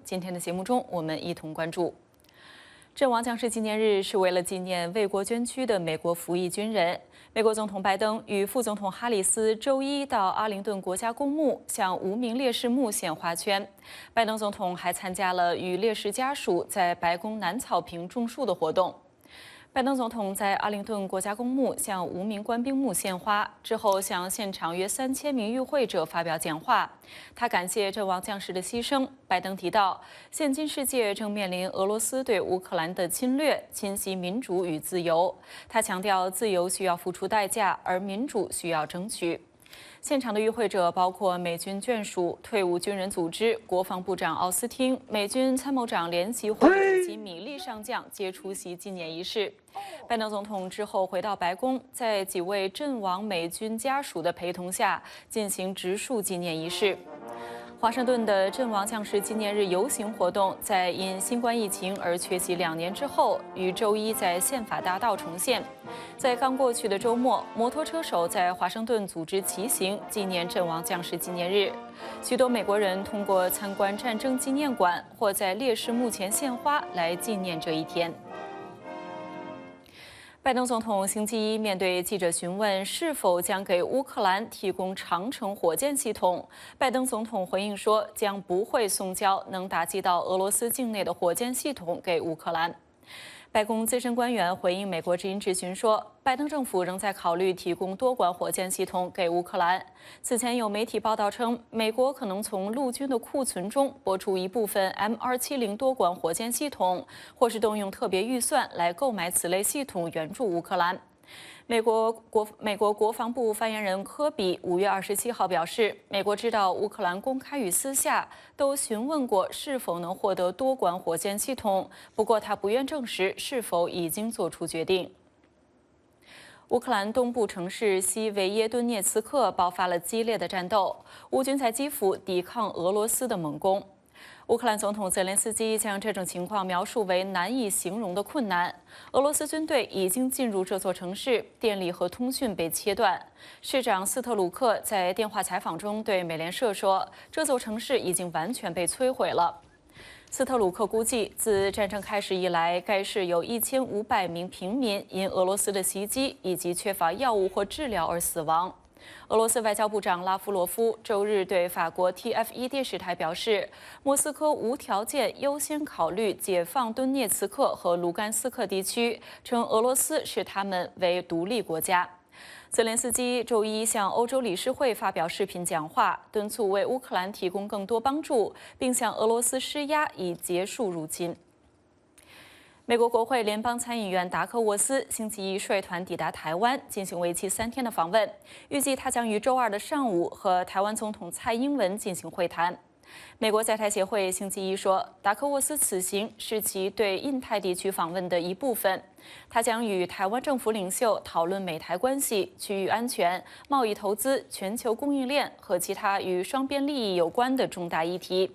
今天的节目中，我们一同关注阵亡将士纪念日是为了纪念为国捐躯的美国服役军人。美国总统拜登与副总统哈里斯周一到阿灵顿国家公墓向无名烈士墓献花圈。拜登总统还参加了与烈士家属在白宫南草坪种树的活动。拜登总统在阿灵顿国家公墓向无名官兵墓献花之后，向现场约3000名与会者发表讲话。他感谢阵亡将士的牺牲。拜登提到，现今世界正面临俄罗斯对乌克兰的侵略，侵袭民主与自由。他强调，自由需要付出代价，而民主需要争取。现场的与会者包括美军眷属、退伍军人组织、国防部长奥斯汀、美军参谋长联席会以及米利上将，皆出席纪念仪式。拜登总统之后回到白宫，在几位阵亡美军家属的陪同下进行植树纪念仪式。华盛顿的阵亡将士纪念日游行活动在因新冠疫情而缺席2年之后，于周一在宪法大道重现。在刚过去的周末，摩托车手在华盛顿组织骑行纪念阵亡将士纪念日。许多美国人通过参观战争纪念馆或在烈士墓前献花来纪念这一天。拜登总统星期一面对记者询问是否将给乌克兰提供长程火箭系统，拜登总统回应说，将不会送交能打击到俄罗斯境内的火箭系统给乌克兰。白宫资深官员回应美国之音质询说，拜登政府仍在考虑提供多管火箭系统给乌克兰。此前有媒体报道称，美国可能从陆军的库存中拨出一部分 M270多管火箭系统，或是动用特别预算来购买此类系统援助乌克兰。美国国防部发言人科比5月27号表示，美国知道乌克兰公开与私下都询问过是否能获得多管火箭系统，不过他不愿证实是否已经做出决定。乌克兰东部城市西维耶顿涅茨克爆发了激烈的战斗，乌军在基辅抵抗俄罗斯的猛攻。乌克兰总统泽连斯基将这种情况描述为难以形容的困难。俄罗斯军队已经进入这座城市，电力和通讯被切断。市长斯特鲁克在电话采访中对美联社说，这座城市已经完全被摧毁了。斯特鲁克估计，自战争开始以来，该市有1500名平民因俄罗斯的袭击以及缺乏药物或治疗而死亡。俄罗斯外交部长拉夫罗夫周日对法国 TF1电视台表示，莫斯科无条件优先考虑解放顿涅茨克和卢甘斯克地区，称俄罗斯视他们为独立国家。泽连斯基周一向欧洲理事会发表视频讲话，敦促为乌克兰提供更多帮助，并向俄罗斯施压以结束入侵。美国国会联邦参议员达克沃斯星期一率团抵达台湾，进行为期3天的访问。预计他将于周2的上午和台湾总统蔡英文进行会谈。美国在台协会星期一说，达克沃斯此行是其对印太地区访问的一部分。他将与台湾政府领袖讨论美台关系、区域安全、贸易投资、全球供应链和其他与双边利益有关的重大议题。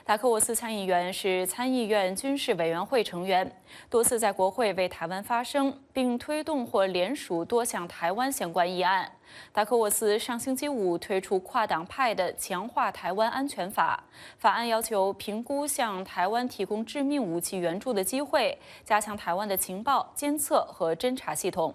达克沃斯参议员是参议院军事委员会成员，多次在国会为台湾发声，并推动或联署多项台湾相关议案。达克沃斯上星期五推出跨党派的强化台湾安全法，法案要求评估向台湾提供致命武器援助的机会，加强台湾的情报、监测和侦察系统。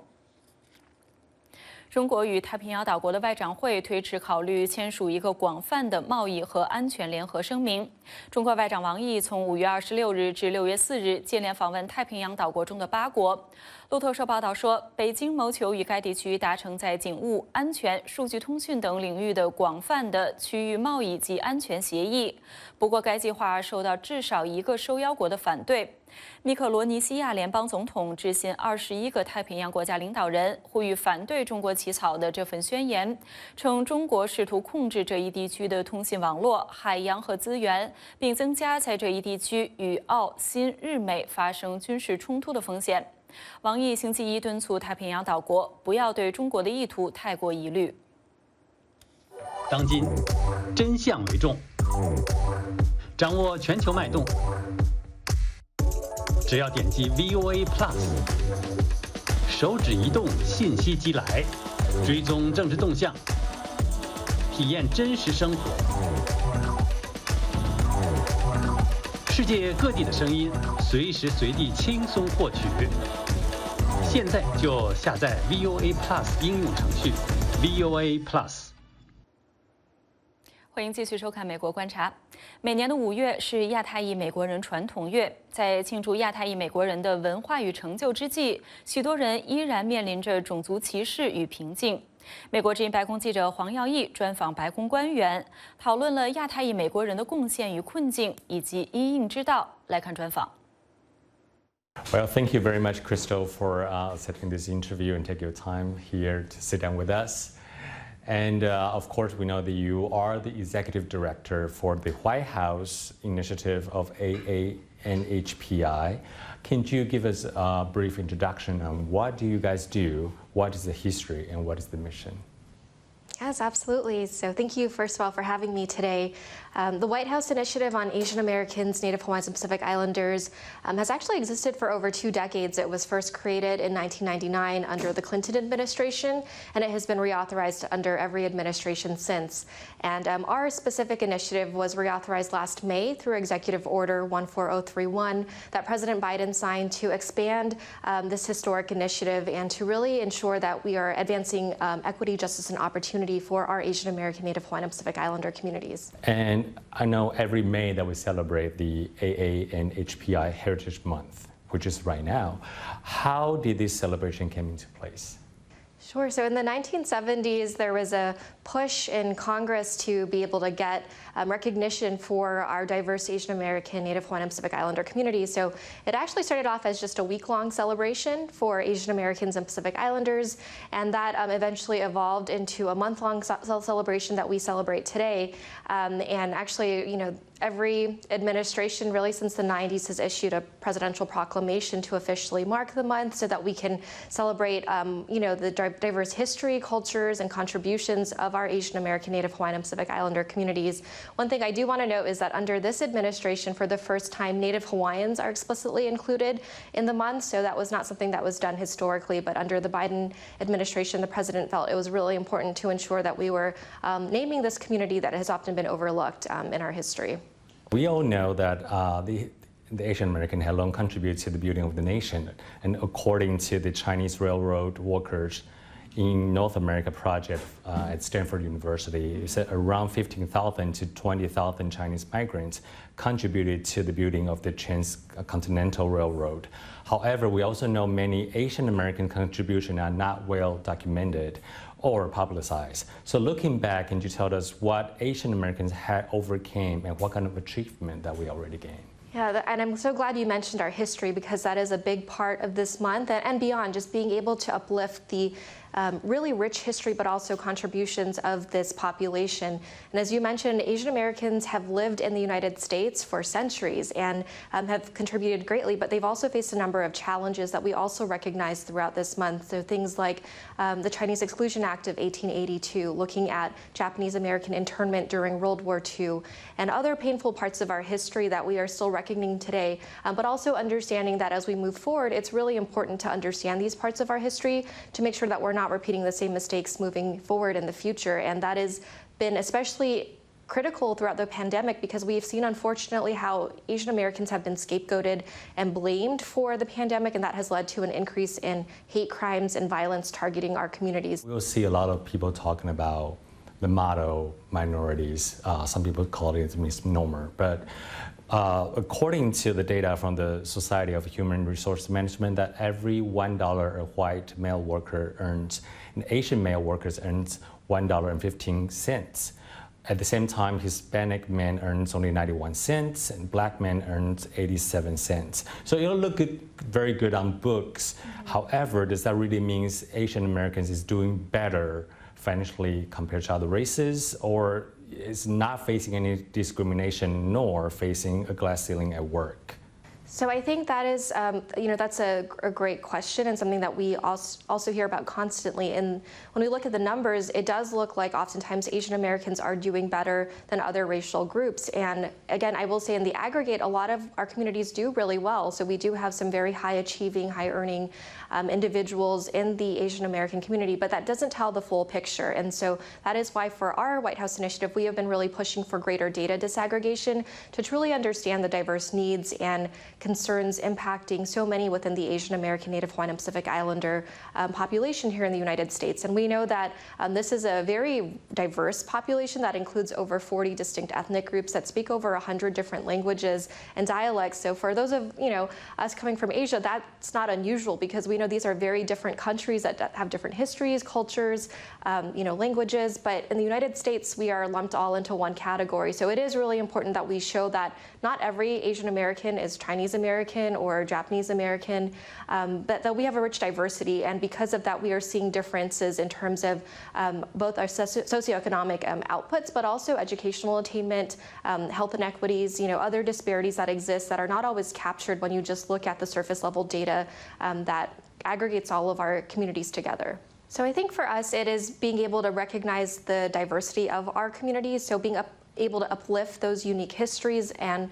中国与太平洋岛国的外长会推迟考虑签署一个广泛的贸易和安全联合声明。中国外长王毅从5月26日至6月4日接连访问太平洋岛国中的8国。路透社报道说，北京谋求与该地区达成在警务、安全、数据通讯等领域的广泛的区域贸易及安全协议。不过，该计划受到至少一个受邀国的反对。密克罗尼西亚联邦总统致信21个太平洋国家领导人，呼吁反对中国起草的这份宣言，称中国试图控制这一地区的通信网络、海洋和资源，并增加在这一地区与澳、新、日美发生军事冲突的风险。王毅星期一敦促太平洋岛国不要对中国的意图太过疑虑。当今，真相为重，掌握全球脉动。只要点击 VOA Plus， 手指移动，信息即来，追踪政治动向，体验真实生活。世界各地的声音，随时随地轻松获取。现在就下载 VOA Plus 应用程序 VOA Plus。欢迎继续收看《美国观察》。每年的5月是亚太裔美国人传统月，在庆祝亚太裔美国人的文化与成就之际，许多人依然面临着种族歧视与瓶颈。美国之音白宫记者黄耀义专访白宫官员，讨论了亚太裔美国人的贡献与困境以及因应之道。来看专访。Well, thank you very much, Crystal, for accepting this interview and take your time here to sit down with us. And of course, we know that you are the executive director for the White House initiative of AANHPI. Can you give us a brief introduction on what do you guys do, what is the history, and what is the mission? Yes, absolutely. So thank you, first of all, for having me today. The White House Initiative on Asian Americans, Native Hawaiians, and Pacific Islanders has actually existed for over 2 decades. It was first created in 1999 under the Clinton administration, and it has been reauthorized under every administration since. And our specific initiative was reauthorized last May through Executive Order 14031 that President Biden signed to expand this historic initiative and to really ensure that we are advancing equity, justice, and opportunity for our Asian American, Native Hawaiian, and Pacific Islander communities. And I know every May that we celebrate the AANHPI Heritage Month, which is right now. How did this celebration come into place? Sure. So in the 1970s, there was a push in Congress to be able to get recognition for our diverse Asian American, Native Hawaiian, and Pacific Islander communities. So it actually started off as just a week-long celebration for Asian Americans and Pacific Islanders, and that eventually evolved into a month-long celebration that we celebrate today. And actually, you know, every administration really since the 90s has issued a presidential proclamation to officially mark the month so that we can celebrate, you know, the diverse history, cultures, and contributions of our Asian American, Native Hawaiian, and Pacific Islander communities. One thing I do want to note is that under this administration, for the first time, Native Hawaiians are explicitly included in the month. So that was not something that was done historically, but under the Biden administration, the president felt it was really important to ensure that we were naming this community that has often been overlooked in our history. We all know that the Asian American had long contributed to the building of the nation. And according to the Chinese railroad workers in North America project at Stanford University, it said around 15,000 to 20,000 Chinese migrants contributed to the building of the transcontinental railroad. However, we also know many Asian American contributions are not well documented or publicized. So looking back, can you tell us what Asian Americans had overcame and what kind of achievement that we already gained? Yeah, and I'm so glad you mentioned our history because that is a big part of this month and beyond, just being able to uplift the really rich history, but also contributions of this population. And as you mentioned, Asian Americans have lived in the United States for centuries and have contributed greatly, but they've also faced a number of challenges that we also recognize throughout this month. So things like the Chinese Exclusion Act of 1882, looking at Japanese American internment during World War II, and other painful parts of our history that we are still recognizing today, but also understanding that as we move forward, it's really important to understand these parts of our history to make sure that we're not repeating the same mistakes moving forward in the future. And that has been especially critical throughout the pandemic because we've seen, unfortunately, how Asian Americans have been scapegoated and blamed for the pandemic, and that has led to an increase in hate crimes and violence targeting our communities. We'll see a lot of people talking about the model minorities. Some people call it a misnomer, but according to the data from the Society of Human Resource Management, that every $1 a white male worker earns, and Asian male workers earns $1.15. At the same time, Hispanic men earns only 91 cents, and black men earns 87 cents. So it'll look very good on books. However, does that really mean Asian Americans is doing better financially compared to other races, or is not facing any discrimination nor facing a glass ceiling at work? So I think that is, that's a great question and something that we also hear about constantly. And when we look at the numbers, it does look like oftentimes Asian Americans are doing better than other racial groups. And again, I will say in the aggregate, a lot of our communities do really well. So we do have some very high achieving, high earning individuals in the Asian American community, but that doesn't tell the full picture. And so that is why for our White House initiative, we have been really pushing for greater data disaggregation to truly understand the diverse needs and concerns impacting so many within the Asian American, Native Hawaiian, and Pacific Islander population here in the United States. And we know that this is a very diverse population that includes over 40 distinct ethnic groups that speak over 100 different languages and dialects. So for those of us coming from Asia, that's not unusual because we know these are very different countries that have different histories, cultures, languages. But in the United States, we are lumped all into one category. So it is really important that we show that not every Asian American is Chinese American or Japanese American, but that we have a rich diversity. And because of that, we are seeing differences in terms of both our socioeconomic outputs, but also educational attainment, health inequities, other disparities that exist that are not always captured when you just look at the surface level data that aggregates all of our communities together. So I think for us, it is being able to recognize the diversity of our communities. So being able to uplift those unique histories and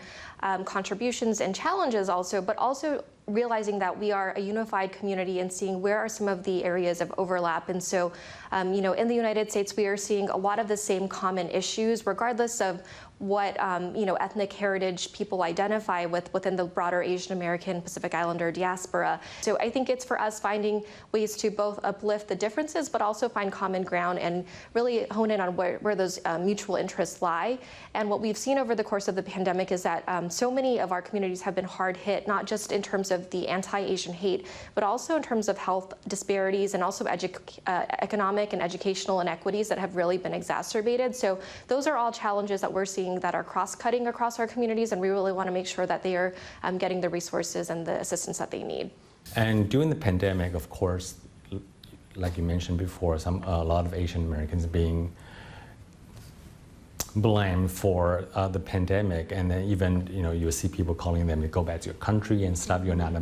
contributions and challenges also, but also realizing that we are a unified community and seeing where are some of the areas of overlap. And so, in the United States, we are seeing a lot of the same common issues, regardless of what ethnic heritage people identify with within the broader Asian American Pacific Islander diaspora. So I think it's for us finding ways to both uplift the differences, but also find common ground and really hone in on where those mutual interests lie. And what we've seen over the course of the pandemic is that so many of our communities have been hard hit, not just in terms of the anti-Asian hate, but also in terms of health disparities and also economic and educational inequities that have really been exacerbated. So those are all challenges that we're seeing that are cross-cutting across our communities, and we really want to make sure that they are getting the resources and the assistance that they need. And during the pandemic, of course, like you mentioned before, a lot of Asian Americans being blamed for the pandemic, and then even you see people calling them to go back to your country and stuff. You're not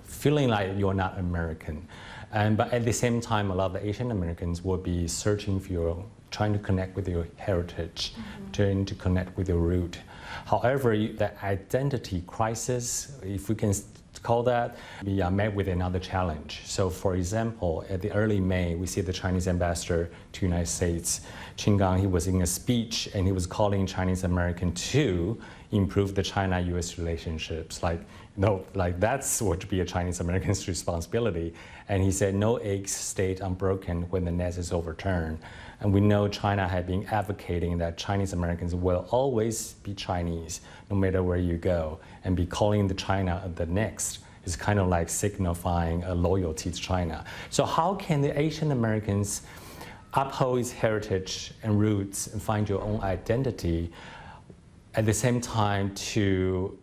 feeling like you're not American, but at the same time, a lot of the Asian Americans will be searching for trying to connect with your heritage, trying to connect with your root. However, the identity crisis, if we can call that, we are met with another challenge. So for example, at the early May, we see the Chinese ambassador to the United States, Qin Gang, he was in a speech and he was calling Chinese American to improve the China-US relationships. Like that's what would be a Chinese American's responsibility. And he said, no eggs stayed unbroken when the nest is overturned. And we know China had been advocating that Chinese Americans will always be Chinese, no matter where you go. And be calling the China the next is kind of like signifying a loyalty to China. So how can the Asian Americans uphold its heritage and roots and find your own identity at the same time to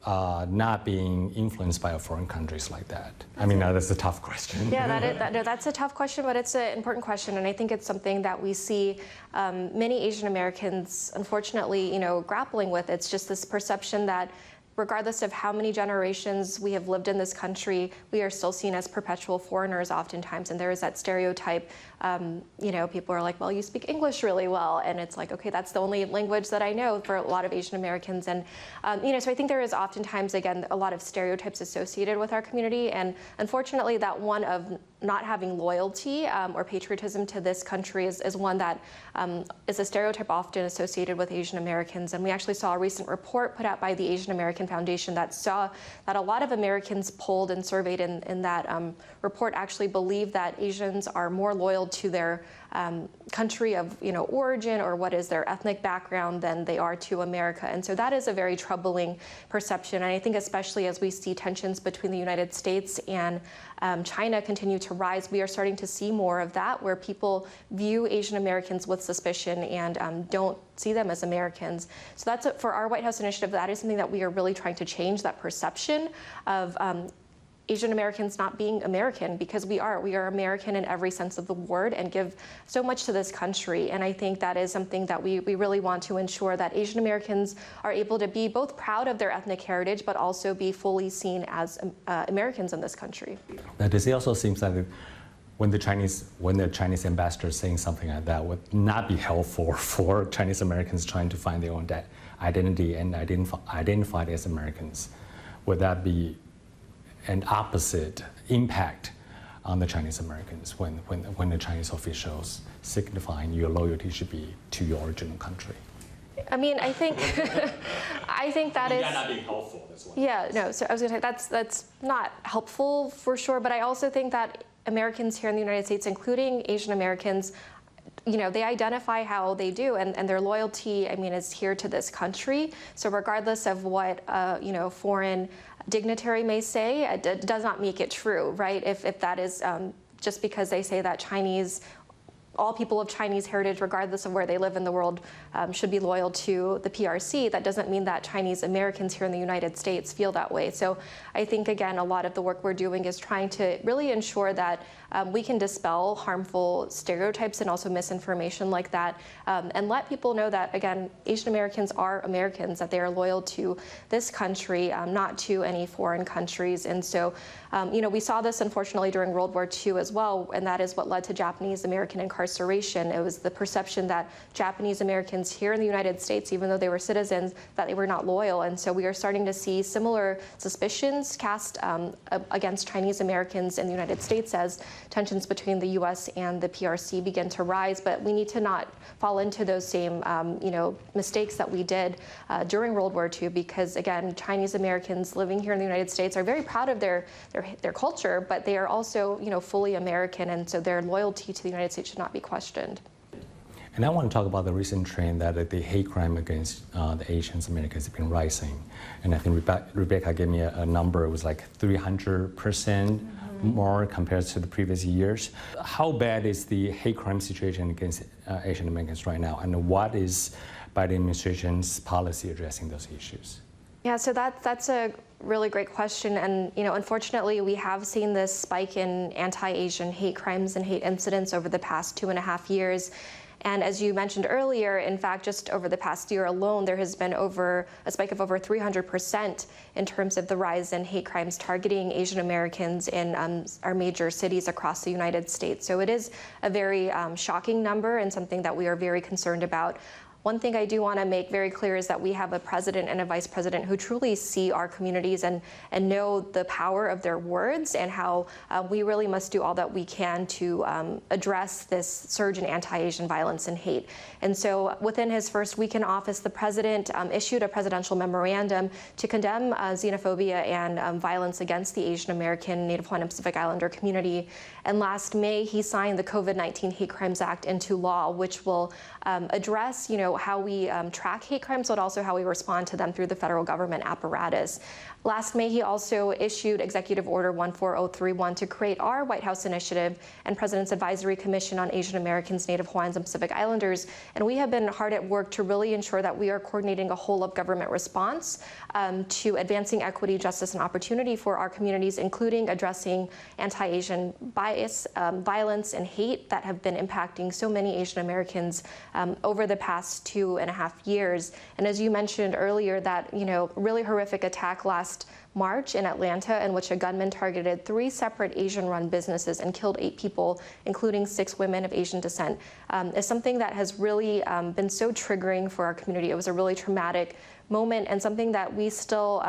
not being influenced by foreign countries like that? I mean, that's a tough question. Yeah, that's a tough question, but it's an important question. And I think it's something that we see many Asian Americans, unfortunately, grappling with. It's just this perception that regardless of how many generations we have lived in this country, we are still seen as perpetual foreigners oftentimes. And there is that stereotype, people are like, well, you speak English really well. And it's like, okay, that's the only language that I know for a lot of Asian Americans. And, so I think there is oftentimes, again, a lot of stereotypes associated with our community. And unfortunately, that one of not having loyalty or patriotism to this country is one that is a stereotype often associated with Asian Americans. And we actually saw a recent report put out by the Asian American Foundation that saw that a lot of Americans polled and surveyed in that report actually believe that Asians are more loyal to their country of origin or what is their ethnic background than they are to America. And so that is a very troubling perception. And I think especially as we see tensions between the United States and China continue to rise, we are starting to see more of that, where people view Asian Americans with suspicion and don't see them as Americans. So that's for our White House initiative. That is something that we are really trying to change, that perception of Asian Americans not being American, because we are American in every sense of the word and give so much to this country. And I think that is something that we really want to ensure, that Asian Americans are able to be both proud of their ethnic heritage, but also be fully seen as Americans in this country. But it also seems that when the Chinese ambassador is saying something like that would not be helpful for Chinese Americans trying to find their own identity and identified as Americans. Would that be an opposite impact on the Chinese Americans when the Chinese officials signifying your loyalty should be to your original country? I mean, I think that is not being helpful. That's what yeah, no. So I was going to say that's not helpful for sure. But I also think that Americans here in the United States, including Asian Americans, they identify how they do, and their loyalty, I mean, is here to this country. So regardless of what foreign dignitary may say, it does not make it true, right? If that is just because they say that all people of Chinese heritage, regardless of where they live in the world, should be loyal to the PRC, that doesn't mean that Chinese Americans here in the United States feel that way. So I think, again, a lot of the work we're doing is trying to really ensure that we can dispel harmful stereotypes and also misinformation like that, and let people know that, again, Asian Americans are Americans, that they are loyal to this country, not to any foreign countries. And so, we saw this, unfortunately, during World War II as well, and that is what led to Japanese American incarceration. It was the perception that Japanese Americans here in the United States, even though they were citizens, that they were not loyal. And so we are starting to see similar suspicions cast against Chinese Americans in the United States as tensions between the U.S. and the PRC begin to rise. But we need to not fall into those same mistakes that we did during World War II, because, again, Chinese Americans living here in the United States are very proud of their culture, but they are also fully American, and so their loyalty to the United States should not be questioned. And I want to talk about the recent trend that the hate crime against the Asian Americans has been rising. And I think Rebecca gave me a number. It was like 300% more compared to the previous years. How bad is the hate crime situation against Asian Americans right now? And what is Biden administration's policy addressing those issues? Yeah, so that's a really great question. And, unfortunately, we have seen this spike in anti-Asian hate crimes and hate incidents over the past 2.5 years. And as you mentioned earlier, in fact, just over the past year alone, there has been a spike of over 300% in terms of the rise in hate crimes targeting Asian Americans in our major cities across the United States. So it is a very shocking number and something that we are very concerned about. One thing I do want to make very clear is that we have a president and a vice president who truly see our communities and know the power of their words, and how we really must do all that we can to address this surge in anti-Asian violence and hate. And so within his first week in office, the president issued a presidential memorandum to condemn xenophobia and violence against the Asian American, Native Hawaiian, and Pacific Islander community. And last May, he signed the COVID-19 Hate Crimes Act into law, which will address, how we track hate crimes, but also how we respond to them through the federal government apparatus. Last May, he also issued Executive Order 14031 to create our White House initiative and President's Advisory Commission on Asian Americans, Native Hawaiians, and Pacific Islanders. And we have been hard at work to really ensure that we are coordinating a whole-of-government response to advancing equity, justice, and opportunity for our communities, including addressing anti-Asian bias, violence, and hate that have been impacting so many Asian Americans over the past 2.5 years. And as you mentioned earlier, that really horrific attack last March in Atlanta, in which a gunman targeted 3 separate Asian-run businesses and killed 8 people, including 6 women of Asian descent, is something that has really been so triggering for our community. It was a really traumatic moment, and something that we still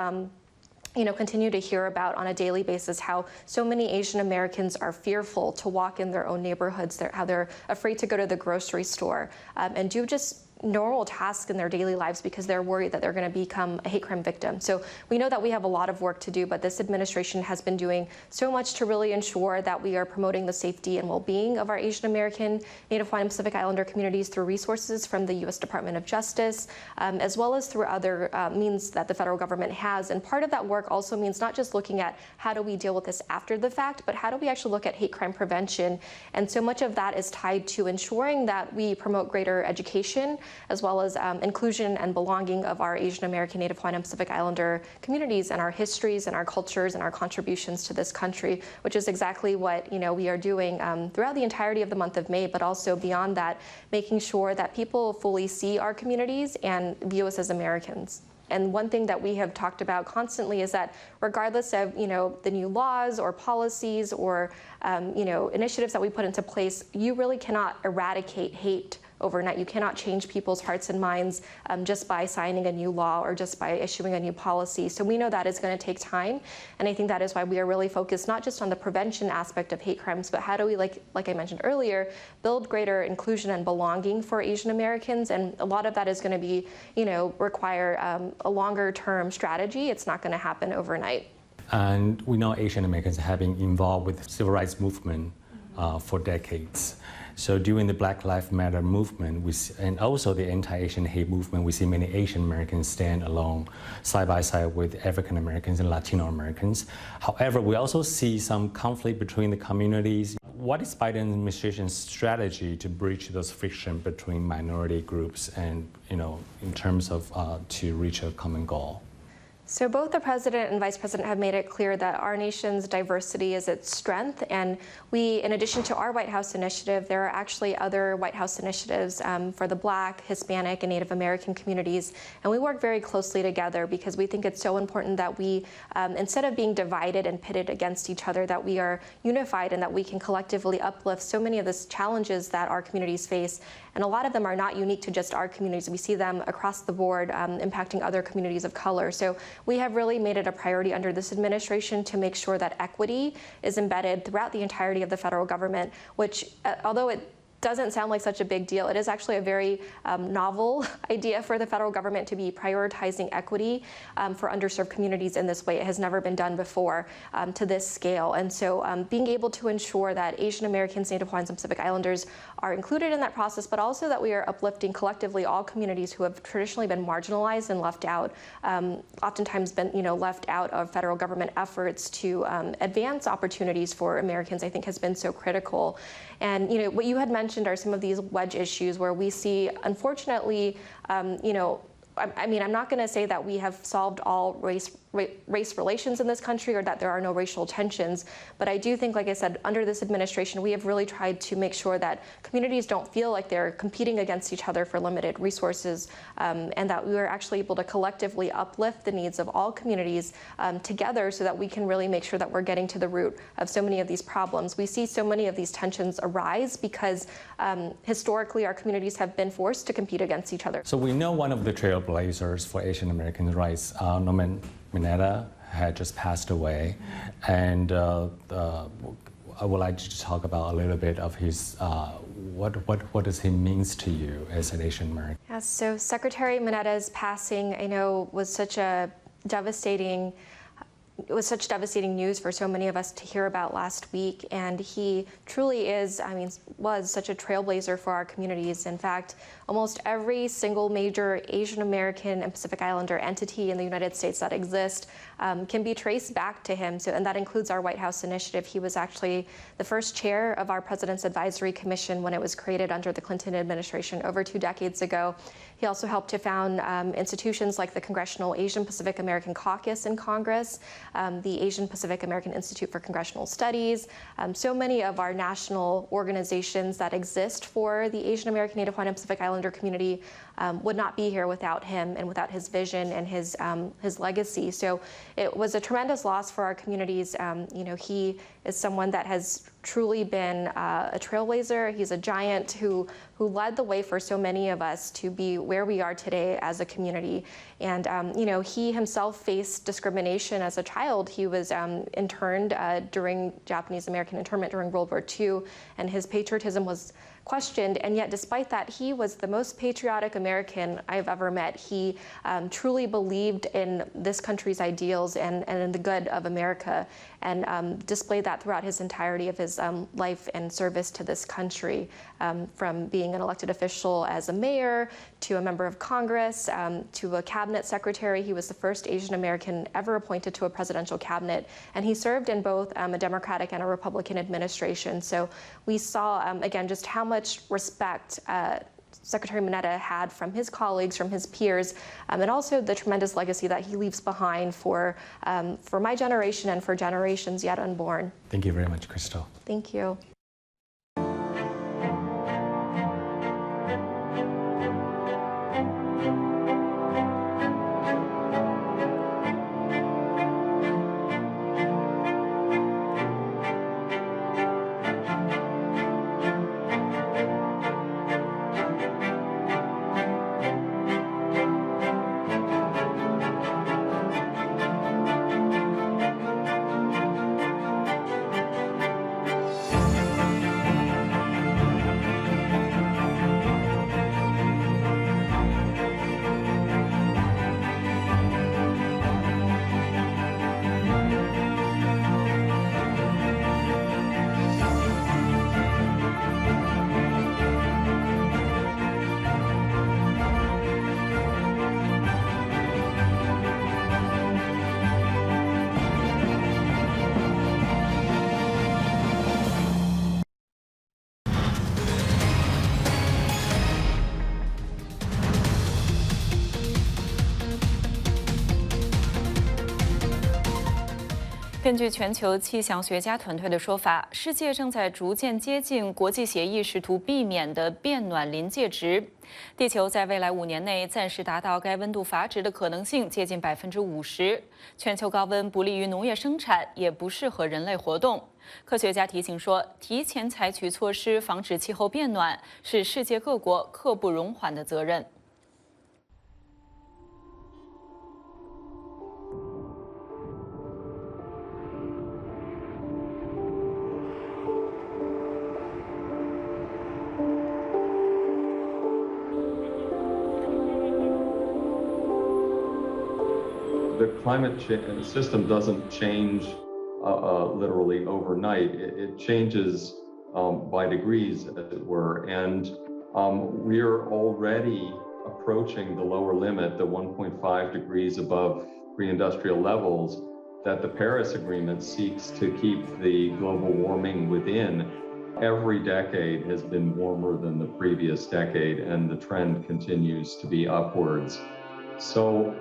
continue to hear about on a daily basis, how so many Asian Americans are fearful to walk in their own neighborhoods, how they're afraid to go to the grocery store and do just normal tasks in their daily lives because they're worried that they're going to become a hate crime victim. So we know that we have a lot of work to do, but this administration has been doing so much to really ensure that we are promoting the safety and well-being of our Asian American, Native Hawaiian, and Pacific Islander communities through resources from the U.S. Department of Justice, as well as through other means that the federal government has. And part of that work also means not just looking at how do we deal with this after the fact, but how do we actually look at hate crime prevention. And so much of that is tied to ensuring that we promote greater education as well as inclusion and belonging of our Asian American, Native Hawaiian, and Pacific Islander communities and our histories and our cultures and our contributions to this country, which is exactly what we are doing throughout the entirety of the month of May, but also beyond that, making sure that people fully see our communities and view us as Americans. And one thing that we have talked about constantly is that regardless of the new laws or policies or initiatives that we put into place, you really cannot eradicate hate overnight. You cannot change people's hearts and minds just by signing a new law or just by issuing a new policy. So we know that is going to take time, and I think that is why we are really focused not just on the prevention aspect of hate crimes, but how do we, like I mentioned earlier, build greater inclusion and belonging for Asian Americans. And a lot of that is going to be, require a longer-term strategy. It's not going to happen overnight. And we know Asian Americans have been involved with civil rights movement for decades. So during the Black Lives Matter movement, and also the anti-Asian hate movement, we see many Asian Americans stand alone, side by side with African Americans and Latino Americans. However, we also see some conflict between the communities. What is Biden's administration's strategy to bridge those friction between minority groups and, in terms of to reach a common goal? So both the president and vice president have made it clear that our nation's diversity is its strength, and we, in addition to our White House initiative, there are actually other White House initiatives for the Black, Hispanic, and Native American communities, and we work very closely together because we think it's so important that we, instead of being divided and pitted against each other, that we are unified and that we can collectively uplift so many of the challenges that our communities face. And a lot of them are not unique to just our communities. We see them across the board impacting other communities of color. So we have really made it a priority under this administration to make sure that equity is embedded throughout the entirety of the federal government, which, although it doesn't sound like such a big deal, it is actually a very novel idea for the federal government to be prioritizing equity for underserved communities in this way. It has never been done before to this scale. And so being able to ensure that Asian Americans, Native Hawaiians, and Pacific Islanders are included in that process, but also that we are uplifting collectively all communities who have traditionally been marginalized and left out, oftentimes been left out of federal government efforts to advance opportunities for Americans, I think has been so critical. And what you had mentioned are some of these wedge issues where we see, unfortunately, I mean, I'm not going to say that we have solved all race relations in this country or that there are no racial tensions, but I do think, like I said, under this administration, we have really tried to make sure that communities don't feel like they're competing against each other for limited resources, and that we are actually able to collectively uplift the needs of all communities together so that we can really make sure that we're getting to the root of so many of these problems. We see so many of these tensions arise because historically our communities have been forced to compete against each other. So we know one of the trailblazers for Asian American rights, Norman Mineta, had just passed away, and I would like to talk about a little bit of his, what does he means to you as an Asian American? Yeah, so Secretary Mineta's passing, I know, was such devastating news for so many of us to hear about last week, and he truly is, was such a trailblazer for our communities. In fact, almost every single major Asian American and Pacific Islander entity in the United States that exists can be traced back to him. And that includes our White House initiative. He was actually the first chair of our President's Advisory Commission when it was created under the Clinton administration over 2 decades ago. He also helped to found institutions like the Congressional Asian Pacific American Caucus in Congress, the Asian Pacific American Institute for Congressional Studies, so many of our national organizations that exist for the Asian American, Native Hawaiian, and Pacific Islander community would not be here without him and without his vision and his legacy. So it was a tremendous loss for our communities. He is someone that has truly been a trailblazer. He's a giant who led the way for so many of us to be where we are today as a community. And he himself faced discrimination as a child. He was interned during Japanese American internment during World War II, and his patriotism was questioned, and yet despite that, he was the most patriotic American I've ever met. He truly believed in this country's ideals and in the good of America, and displayed that throughout his entirety of his life and service to this country, from being an elected official as a mayor, to a member of Congress, to a cabinet secretary. He was the first Asian American ever appointed to a presidential cabinet, and he served in both a Democratic and a Republican administration. So we saw, again, just how much respect Secretary Mineta had from his colleagues, from his peers, and also the tremendous legacy that he leaves behind for my generation and for generations yet unborn. Thank you very much, Crystal. Thank you.根据全球气象学家团队的说法，世界正在逐渐接近国际协议试图避免的变暖临界值。地球在未来5年内暂时达到该温度阀值的可能性接近50%。全球高温不利于农业生产，也不适合人类活动。科学家提醒说，提前采取措施防止气候变暖是世界各国刻不容缓的责任。The climate system doesn't change literally overnight. It changes by degrees, as it were, and we're already approaching the lower limit, the 1.5 degrees above pre-industrial levels that the Paris Agreement seeks to keep the global warming within. Every decade has been warmer than the previous decade, and the trend continues to be upwards. So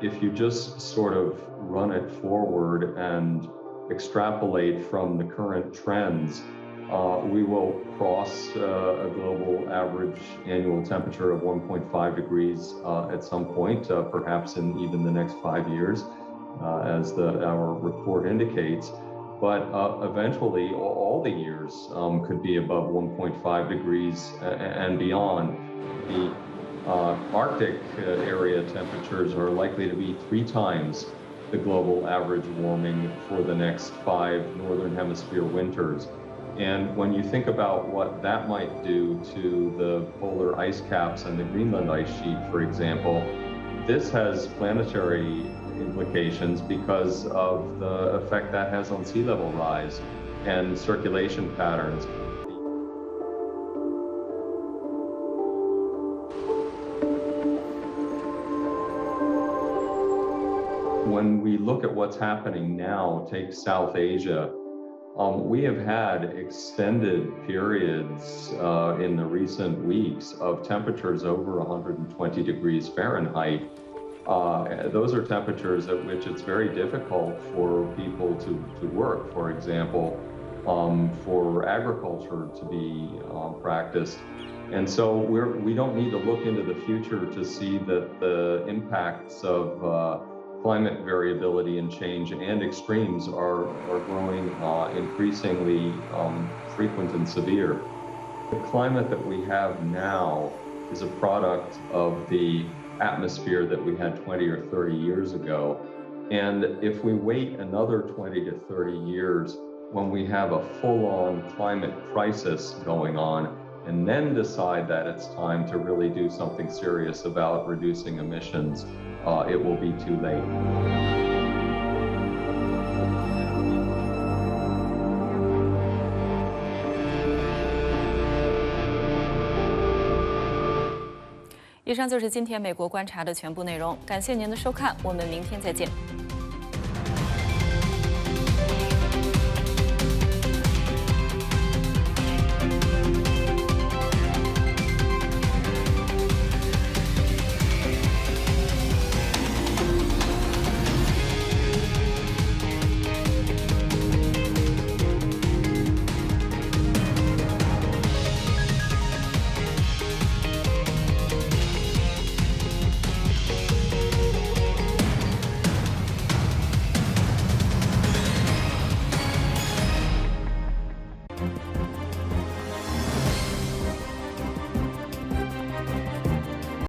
if you just sort of run it forward and extrapolate from the current trends, we will cross a global average annual temperature of 1.5 degrees at some point, perhaps in even the next 5 years, as our report indicates. But eventually, all the years could be above 1.5 degrees and beyond. The Arctic area temperatures are likely to be 3 times the global average warming for the next 5 Northern Hemisphere winters. And when you think about what that might do to the polar ice caps and the Greenland ice sheet, for example, this has planetary implications because of the effect that has on sea level rise and circulation patterns. When we look at what's happening now, take South Asia, we have had extended periods in the recent weeks of temperatures over 120 degrees Fahrenheit. Those are temperatures at which it's very difficult for people to work, for example, for agriculture to be practiced. And so we don't need to look into the future to see that the impacts of climate variability and change and extremes are growing increasingly frequent and severe. The climate that we have now is a product of the atmosphere that we had 20 or 30 years ago. And if we wait another 20 to 30 years when we have a full-on climate crisis going on, and then decide that it's time to really do something serious about reducing emissions, it will be too late. 以上就是今天美国观察的全部内容，感谢您的收看，我们明天再见。